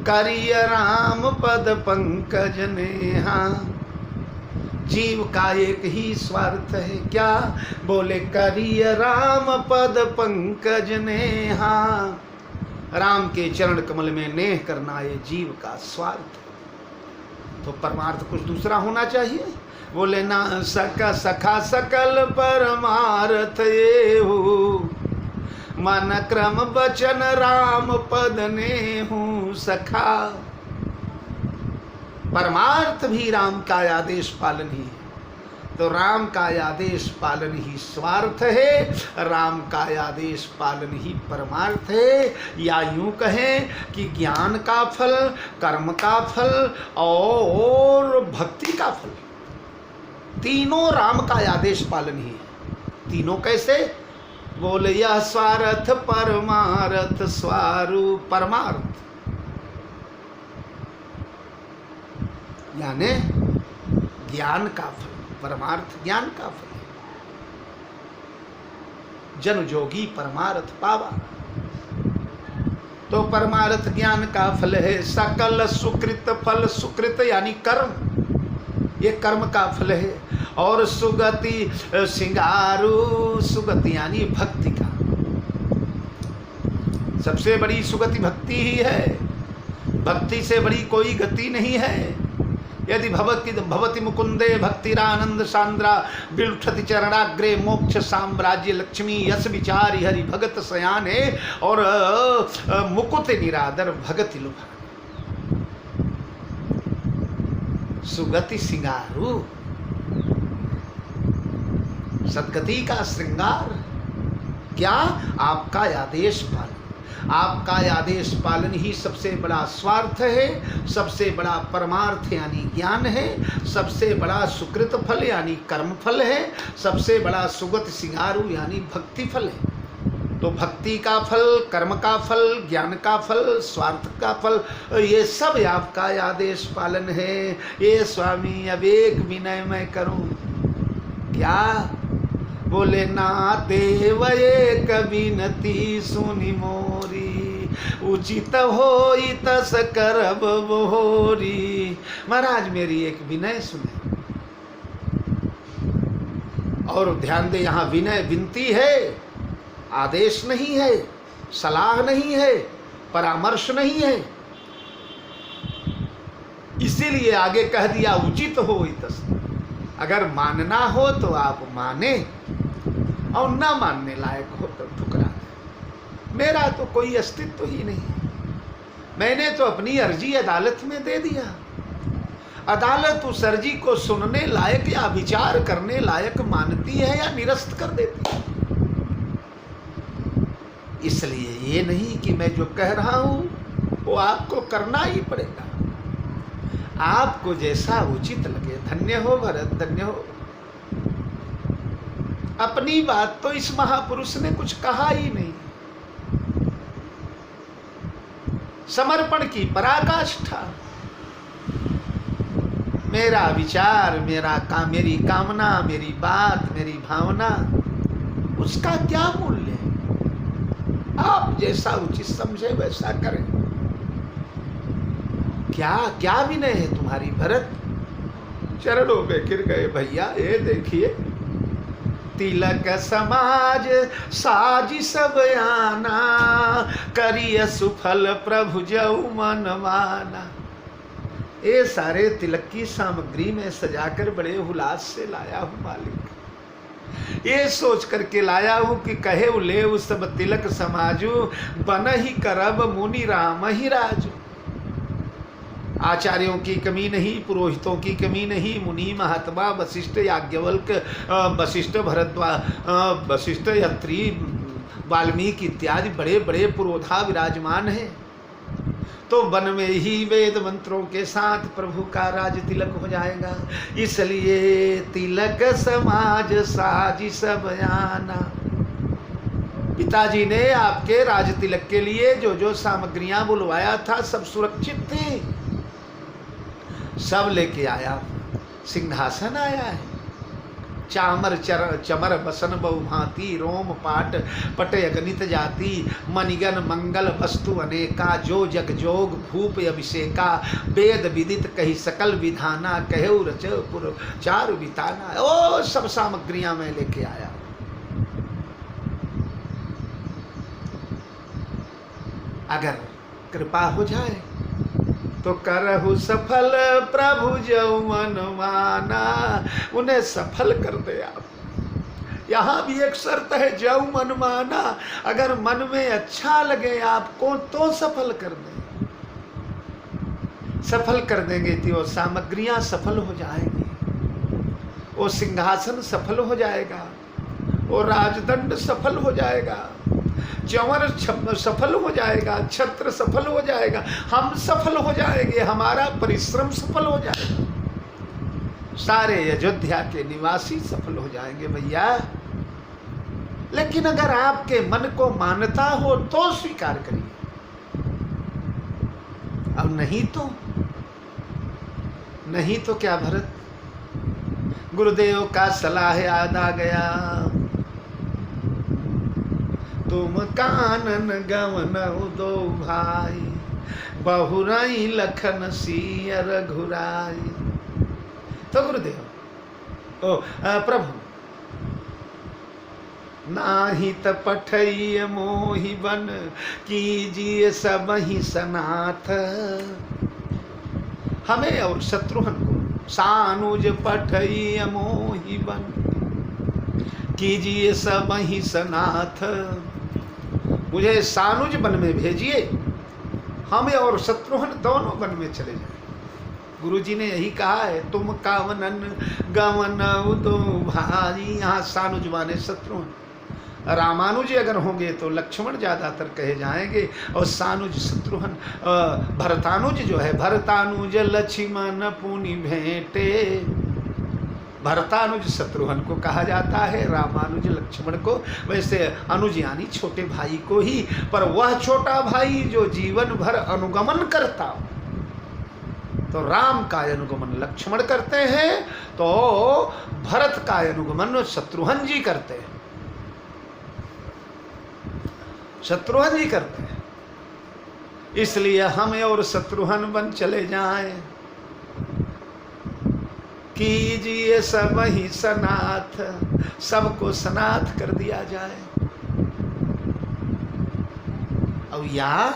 करिय राम पद पंकज नेहा। जीव का एक ही स्वार्थ है, क्या बोले, करिय राम पद पंकज नेहा। राम के चरण कमल में नेह करना ये जीव का स्वार्थ। तो परमार्थ कुछ दूसरा होना चाहिए। बोले ना सखा सकल परमार्थ ये हो, मन क्रम बचन राम पद ने हूँ सखा। परमार्थ भी राम का आदेश पालन ही है, तो राम का आदेश पालन ही स्वार्थ है, राम का आदेश पालन ही परमार्थ है। या यूं कहें कि ज्ञान का फल, कर्म का फल और भक्ति का फल, तीनों राम का आदेश पालन ही है। तीनों कैसे, बोले यह स्वार्थ परमार्थ स्वारूप। परमार्थ यानी ज्ञान का फल, परमार्थ ज्ञान का फल है। जन जोगी परमार्थ पावा, तो परमार्थ ज्ञान का फल है। सकल सुकृत फल, सुकृत यानी कर्म, ये कर्म का फल है। और सुगति सिंगारू, सुगति यानी भक्ति का। सबसे बड़ी सुगति भक्ति ही है, भक्ति से बड़ी कोई गति नहीं है। यदि भवति मुकुंदे भक्तिरानंद सांद्रा, बिलुठति चरणाग्रे मोक्ष साम्राज्य लक्ष्मी यस विचारी हरि भगत सयाने। और मुकुत निरादर भगति लुभा, सुगति सिंगारू, सदगति का श्रृंगार। क्या, आपका आदेश पालन। आपका आदेश पालन ही सबसे बड़ा स्वार्थ है, सबसे बड़ा परमार्थ यानी ज्ञान है, सबसे बड़ा सुकृत फल यानी कर्म फल है, सबसे बड़ा सुगत सिंगारू यानी भक्ति फल है। तो भक्ति का फल, कर्म का फल, ज्ञान का फल, स्वार्थ का फल, ये सब आपका आदेश पालन है। ये स्वामी अब एक विनय मैं करूं, क्या, बोले ना देव एक विनती सुनि मोरी, उचित होई तस करब बोरी। महाराज मेरी एक विनय सुने, और ध्यान दे यहाँ विनय विनती है, आदेश नहीं है, सलाह नहीं है, परामर्श नहीं है। इसीलिए आगे कह दिया उचित होई तस। अगर मानना हो तो आप माने, और ना मानने लायक हो तो ठुकरा दे। मेरा तो कोई अस्तित्व ही नहीं, मैंने तो अपनी अर्जी अदालत में दे दिया। अदालत उस अर्जी को सुनने लायक या विचार करने लायक मानती है या निरस्त कर देती है। इसलिए ये नहीं कि मैं जो कह रहा हूं वो आपको करना ही पड़ेगा, आपको जैसा उचित लगे। धन्य हो भरत, धन्य हो। अपनी बात तो इस महापुरुष ने कुछ कहा ही नहीं, समर्पण की पराकाष्ठा। मेरा विचार, मेरी कामना, मेरी बात, मेरी भावना, उसका क्या मूल्य है? आप जैसा उचित समझे वैसा करें। क्या विनय है तुम्हारी भरत? चरणों में गिर गए। भैया ये देखिए, तिलक समाज साजी सब आना, करिय सुफल प्रभु जऊ मन माना। ये सारे तिलक की सामग्री में सजाकर बड़े हुलास से लाया हूँ मालिक। ये सोच करके लाया हूँ कि कहे ले सब तिलक समाजू, बन ही करब मुनि राम ही राजू। आचार्यों की कमी नहीं, पुरोहितों की कमी नहीं, मुनि महात्मा वशिष्ठ याज्ञवल्क, वशिष्ठ भरद्वाज, वशिष्ठ यत्री, वाल्मीकि इत्यादि बड़े बड़े पुरोधा विराजमान हैं। तो वन में ही वेद मंत्रों के साथ प्रभु का राज तिलक हो जाएगा। इसलिए तिलक समाज साजी सब आना। पिताजी ने आपके राज तिलक के लिए जो जो सामग्रियां बुलवाया था सब सुरक्षित थी, सब लेके आया। सिंहासन आया है, चामर चमर बसन बहुभांति, रोम पाट पटे अगणित जाति, मणिगन मंगल वस्तु अनेका, जो जग जोग भूप अभिषेका, वेद विदित कही सकल विधाना, कहे रच पुर चारु बिताना। ओ सब सामग्रियां मैं लेके आया। अगर कृपा हो जाए तो करहु सफल प्रभु जऊ मन माना। उन्हें सफल कर दे आप। यहाँ भी एक शर्त है, जऊ मन माना। अगर मन में अच्छा लगे आपको तो सफल कर दें। सफल कर देंगे तो वो सामग्रियां सफल हो जाएंगी, वो सिंहासन सफल हो जाएगा, वो राजदंड सफल हो जाएगा, चंवर सफल हो जाएगा, छत्र सफल हो जाएगा, हम सफल हो जाएंगे, हमारा परिश्रम सफल हो जाएगा, सारे अयोध्या के निवासी सफल हो जाएंगे भैया। लेकिन अगर आपके मन को मानता हो तो स्वीकार करिए, अब नहीं तो क्या भरत? गुरुदेव का सलाह याद आ गया। तुम कानन गवन दो भाई, बहुराई लखन सिय रघुराई। तो गुरुदेव, प्रभु, नाही त पठई मोहि बन, कीजिए सब ही सनाथ। हमें और शत्रुघ्न को सानुज पठई मोहि बन, कीजिए सब ही सनाथ। मुझे सानुज वन में भेजिए, हमें और शत्रुघ्न दोनों वन में चले जाए। गुरुजी ने यही कहा है, तुम कावनन गवन दो भाई। यहाँ सानुज माने शत्रुघ्न, रामानुज अगर होंगे तो लक्ष्मण ज़्यादातर कहे जाएंगे, और सानुज शत्रुघ्न। भरतानुज जो है, भरतानुज लक्ष्मण पुनि भेंटे। भरतानुज शत्रुघ्न को कहा जाता है, रामानुज लक्ष्मण को। वैसे अनुज यानी छोटे भाई को ही, पर वह छोटा भाई जो जीवन भर अनुगमन करता हो। तो राम का अनुगमन लक्ष्मण करते हैं, तो भरत का अनुगमन शत्रुघ्न जी करते हैं, शत्रुघ्न जी करते हैं। इसलिए हम और शत्रुघ्न बन चले जाएं। कीजिए सब ही सनाथ, सबको सनाथ कर दिया जाए। अब या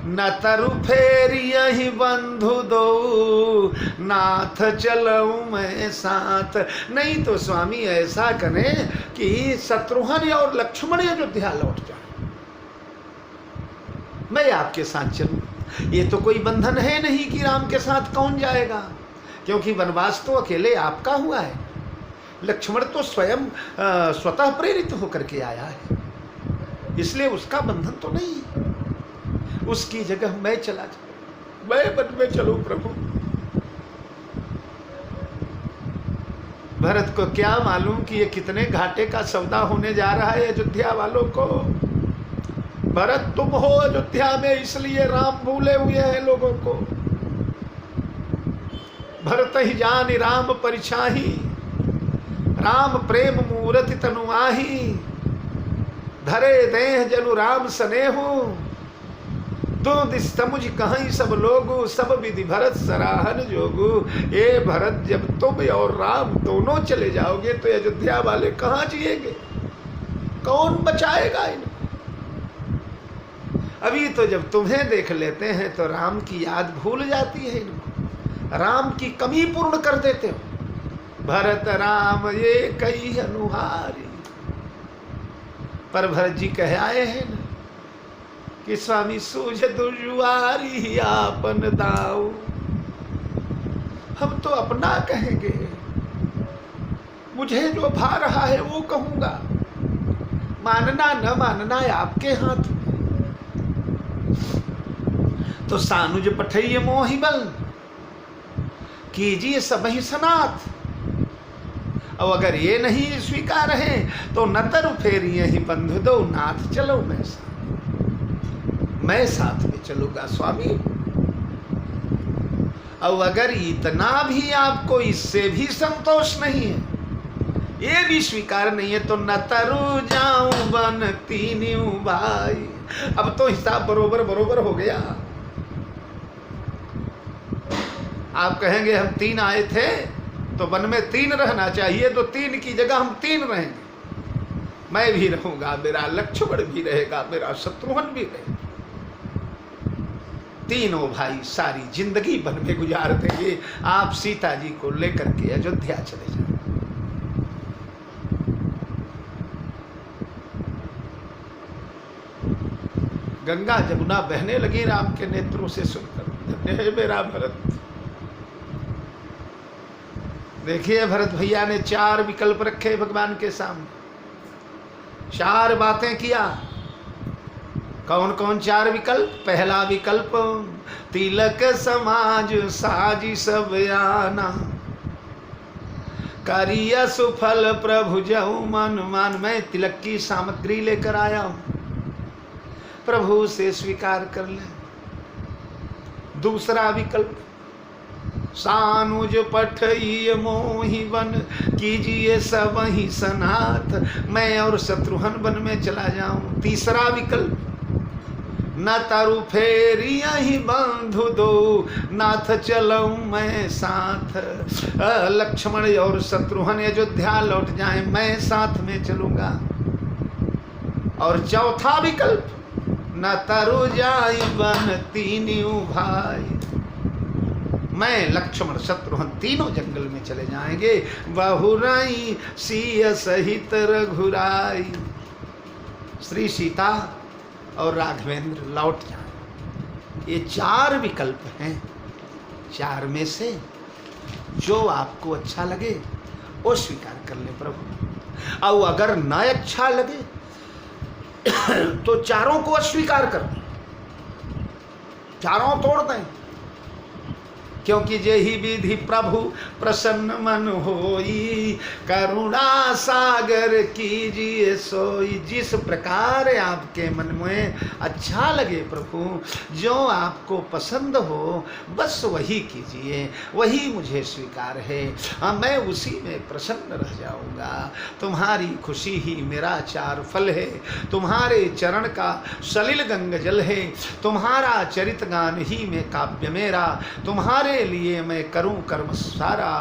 न तरु फेर यही बंधु दो, नाथ चलऊं मैं साथ। नहीं तो स्वामी ऐसा करें कि शत्रुघ्न और लक्ष्मण अयोध्या लौट जाए, मैं आपके साथ चलूं। ये तो कोई बंधन है नहीं कि राम के साथ कौन जाएगा, क्योंकि वनवास तो अकेले आपका हुआ है। लक्ष्मण तो स्वयं स्वतः प्रेरित होकर के आया है, इसलिए उसका बंधन तो नहीं है। उसकी जगह मैं चला जाऊं, मैं वन में चलूं प्रभु। भरत को क्या मालूम कि ये कितने घाटे का सौदा होने जा रहा है अयोध्या वालों को। भरत तुम हो अयोध्या में, इसलिए राम भूले हुए हैं लोगों को। भरत ही जानि राम परिछाही, राम प्रेम मूरति तनुआही। धरे देह जनु राम स्नेहु, दो दिस समुझ कहीं सब लोगु। सब विधि भरत सराहन जोगु। ए भरत, जब तुम और राम दोनों चले जाओगे तो अयोध्या वाले कहाँ जिएंगे, कौन बचाएगा इनको। अभी तो जब तुम्हें देख लेते हैं तो राम की याद भूल जाती है इनको, राम की कमी पूर्ण कर देते हो। भरत राम ये कई अनुहारी। पर भरत जी कह आए हैं ना कि स्वामी सूझ दुजुआरी आपन दाऊ। हम तो अपना कहेंगे, मुझे जो भा रहा है वो कहूंगा, मानना न मानना है आपके हाथ में। तो सानुज पठैय मोहि बल, कीजिए सबहि सनाथ। और अगर ये नहीं स्वीकार है तो न तरु फेरिए ही बंधु दो नाथ। चलो मैं साथ में चलूंगा स्वामी। और अगर इतना भी आपको इससे भी संतोष नहीं है, ये भी स्वीकार नहीं है, तो न तरु जाऊं बन तीनू भाई। अब तो हिसाब बरोबर बरोबर हो गया। आप कहेंगे हम 3 आए थे तो वन में 3 रहना चाहिए, तो 3 की जगह हम 3 रहेंगे। मैं भी रहूंगा, मेरा लक्ष्मण भी रहेगा, मेरा शत्रुघ्न भी रहेगा। तीनों भाई सारी जिंदगी वन में गुजार देंगे। आप सीता जी को लेकर के अयोध्या चले जाए। गंगा जमुना बहने लगी राम के नेत्रों से सुनकर। धन्य है मेरा भरत। देखिए भरत भैया ने 4 विकल्प रखे भगवान के सामने, 4 बातें किया। कौन कौन 4 विकल्प? पहला विकल्प, तिलक समाज साजी सब आना, करिया सुफल प्रभु जहु मन मान। मैं तिलक की सामग्री लेकर आया हूं, प्रभु से स्वीकार कर ले। दूसरा विकल्प, सानुज पठइय मोहि वन, कीजिए सब ही सनाथ। मैं और शत्रुघ्न वन में चला जाऊं। तीसरा विकल्प, न तरु फेरिया ही बंधु दो नाथ चलऊं मैं साथ। लक्ष्मण और शत्रुघ्न अयोध्या लौट जाएं, मैं साथ में चलूंगा। और चौथा विकल्प, न तरु जाई बन तीनों भाई। मैं लक्ष्मण शत्रुघ्न तीनों जंगल में चले जाएंगे। बहुराई सिय सहित रघुराई। श्री सीता और राघवेंद्र लौट जाए। ये 4 विकल्प हैं। 4 में से जो आपको अच्छा लगे वो स्वीकार कर ले प्रभु। और अगर न अच्छा लगे तो 4 को अस्वीकार कर दें, 4 तोड़ दें। क्योंकि जेहि विधि प्रभु प्रसन्न मन होई, करुणा सागर कीजिए सोई। जिस प्रकार आपके मन में अच्छा लगे प्रभु, जो आपको पसंद हो बस वही कीजिए, वही मुझे स्वीकार है। मैं उसी में प्रसन्न रह जाऊंगा। तुम्हारी खुशी ही मेरा 4 फल है, तुम्हारे चरण का सलिल गंग जल है, तुम्हारा चरित गान ही में काव्य मेरा, तुम्हारे लिए मैं करूं कर्म सारा,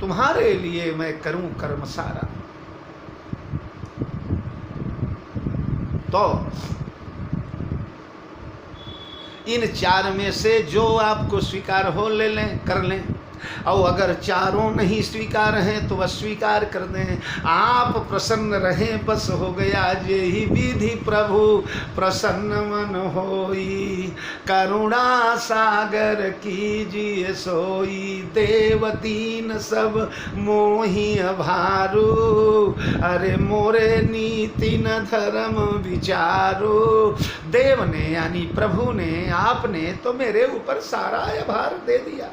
तुम्हारे लिए मैं करूं कर्म सारा। तो इन 4 में से जो आपको स्वीकार हो ले लें, कर लें। और अगर चारों नहीं स्वीकार हैं तो अस्वीकार कर दें। आप प्रसन्न रहें बस हो गया यही विधि, प्रभु प्रसन्न मन होई। करुणा सागर कीजिए सोई, देव दीन सब मोहि अभारू। अरे मोरे नीति न धर्म विचारो। देव ने यानी प्रभु ने, आपने तो मेरे ऊपर सारा आभार दे दिया,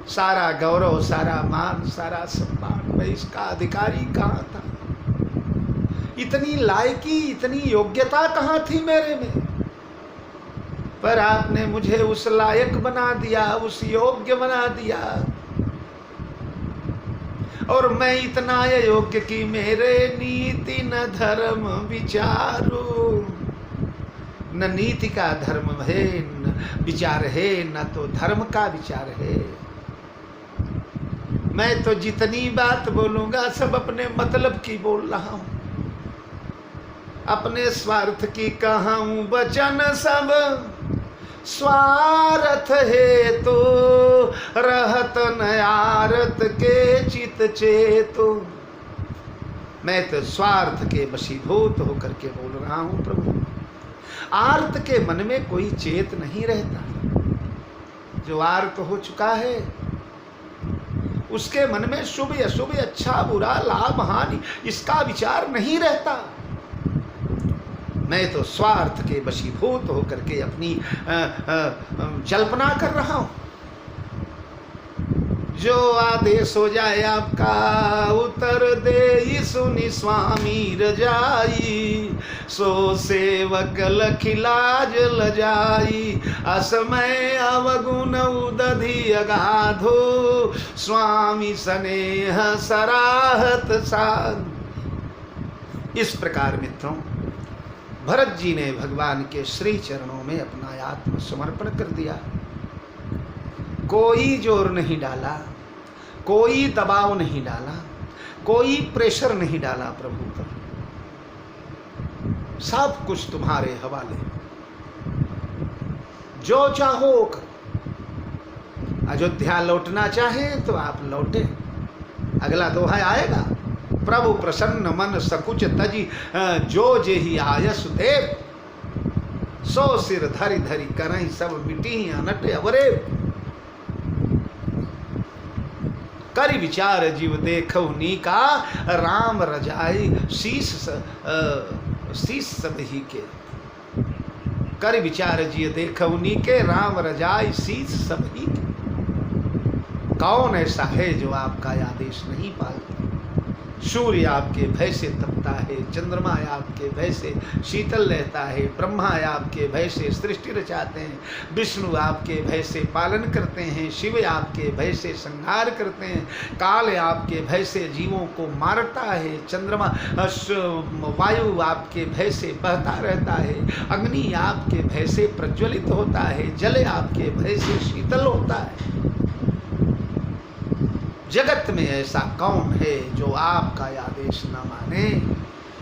सारा गौरव, सारा मान, सारा सम्मान। मैं इसका अधिकारी कहाँ था? इतनी लायकी, इतनी योग्यता कहाँ थी मेरे में? पर आपने मुझे उस लायक बना दिया, उस योग्य बना दिया। और मैं इतना योग्य कि मेरे नीति न धर्म विचारू। न नीति का धर्म है, न विचार है, न तो धर्म का विचार है। मैं तो जितनी बात बोलूंगा सब अपने मतलब की बोल रहा हूं, अपने स्वार्थ की कहूं वचन सब स्वार्थ है तो रहत नयारत के चित चेतो। मैं तो स्वार्थ के वशीभूत होकर के बोल रहा हूं प्रभु। आर्त के मन में कोई चेत नहीं रहता। जो आर्त हो चुका है उसके मन में शुभ अशुभ, अच्छा बुरा, लाभ हानि, इसका विचार नहीं रहता। मैं तो स्वार्थ के वशीभूत होकर के अपनी जल्पना कर रहा हूं। जो आदेश हो जाए आपका उत्तर दे सुनी स्वामी रजाई। सो सेवक लखिलाज लजाई, असमय अवगुण उदधि अगाधो। स्वामी स्नेह सराहत साध। इस प्रकार मित्रों, भरत जी ने भगवान के श्री चरणों में अपना आत्मसमर्पण कर दिया। कोई जोर नहीं डाला, कोई दबाव नहीं डाला, कोई प्रेशर नहीं डाला प्रभु पर। सब कुछ तुम्हारे हवाले, जो चाहो करो। अयोध्या लौटना चाहें तो आप लौटे। अगला दोहा आएगा, प्रभु प्रसन्न मन सकुच तजी, जो जेहि आयस देव। सो सिर धरि धरि करहि सब मिटी अनट अवरे। करि विचार जीव देखौ नीका, राम रजाई शीस सबही के। करि विचार जीव देखौ नीके, राम रजाई शीस सबही के। कौन ऐसा है जो आपका आदेश नहीं पालता? सूर्य आपके भय से तपता है, चंद्रमा आपके भय से शीतल रहता है, ब्रह्मा आपके भय से सृष्टि रचाते हैं, विष्णु आपके भय से पालन करते हैं, शिव आपके भय से संहार करते हैं, काल आपके भय से जीवों को मारता है, चंद्रमा वायु आपके भय से बहता रहता है, अग्नि आपके भय से प्रज्वलित होता है, जल आपके भय से शीतल होता है। जगत में ऐसा कौन है जो आपका आदेश न माने,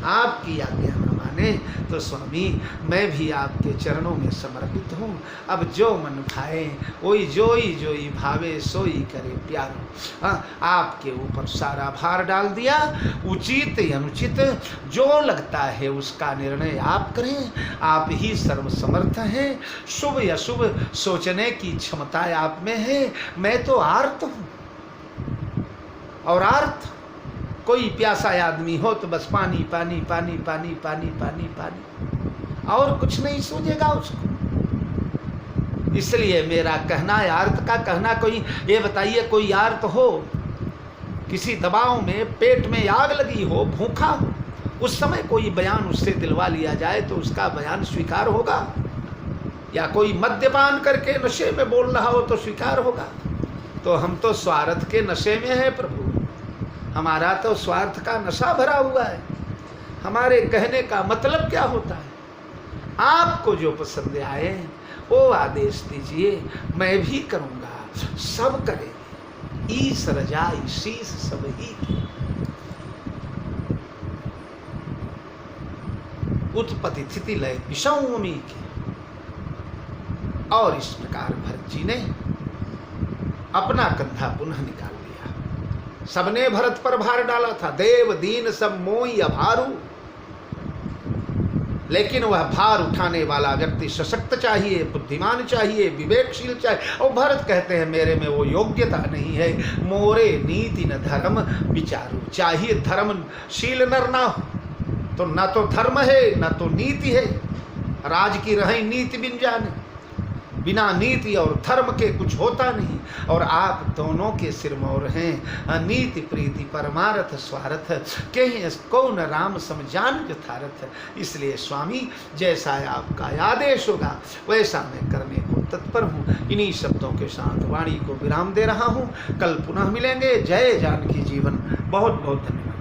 आपकी आज्ञा न माने? तो स्वामी, मैं भी आपके चरणों में समर्पित हूँ। अब जो मन भाए वही जोई जोई भावे सोई करे प्यारो। आपके ऊपर सारा भार डाल दिया। उचित अनुचित जो लगता है उसका निर्णय आप करें। आप ही सर्वसमर्थ हैं। शुभ अशुभ सोचने की क्षमता आप में है। मैं तो आर्त हूँ, और अर्थ कोई प्यासा आदमी हो तो बस पानी पानी पानी पानी पानी पानी पानी, और कुछ नहीं सूझेगा उसको। इसलिए मेरा कहना है, अर्थ का कहना, कोई ये बताइए, कोई अर्थ हो किसी दबाव में, पेट में आग लगी हो, भूखा हो, उस समय कोई बयान उससे दिलवा लिया जाए तो उसका बयान स्वीकार होगा? या कोई मद्यपान करके नशे में बोल रहा हो तो स्वीकार होगा? तो हम तो स्वार्थ के नशे में है प्रभु। हमारा तो स्वार्थ का नशा भरा हुआ है। हमारे कहने का मतलब क्या होता है? आपको जो पसंद आए वो आदेश दीजिए, मैं भी करूँगा, सब करेंगे। ईस रजाई शीस सब ही की। उत्पत्ति स्थिति लय विषौमी की। और इस प्रकार भरत जी ने अपना कंधा पुनः निकाल लिया। सबने भरत पर भार डाला था, देव दीन सब मोई अभारू, लेकिन वह भार उठाने वाला व्यक्ति सशक्त चाहिए, बुद्धिमान चाहिए, विवेकशील चाहिए। और भरत कहते हैं मेरे में वो योग्यता नहीं है। मोरे नीति न धर्म विचारू, चाहिए धर्मशील नर ना हो, तो न तो धर्म है न तो नीति है। राज की रही नीति बिन जाने, बिना नीति और धर्म के कुछ होता नहीं। और आप दोनों के सिरमौर हैं, नीति प्रीति परमारथ स्वार्थ, कहीं कौन राम समझान यथारथ। इसलिए स्वामी जैसा आपका आदेश होगा वैसा मैं करने को तत्पर हूँ। इन्हीं शब्दों के साथ वाणी को विराम दे रहा हूँ। कल पुनः मिलेंगे। जय जानकी जीवन। बहुत बहुत धन्यवाद।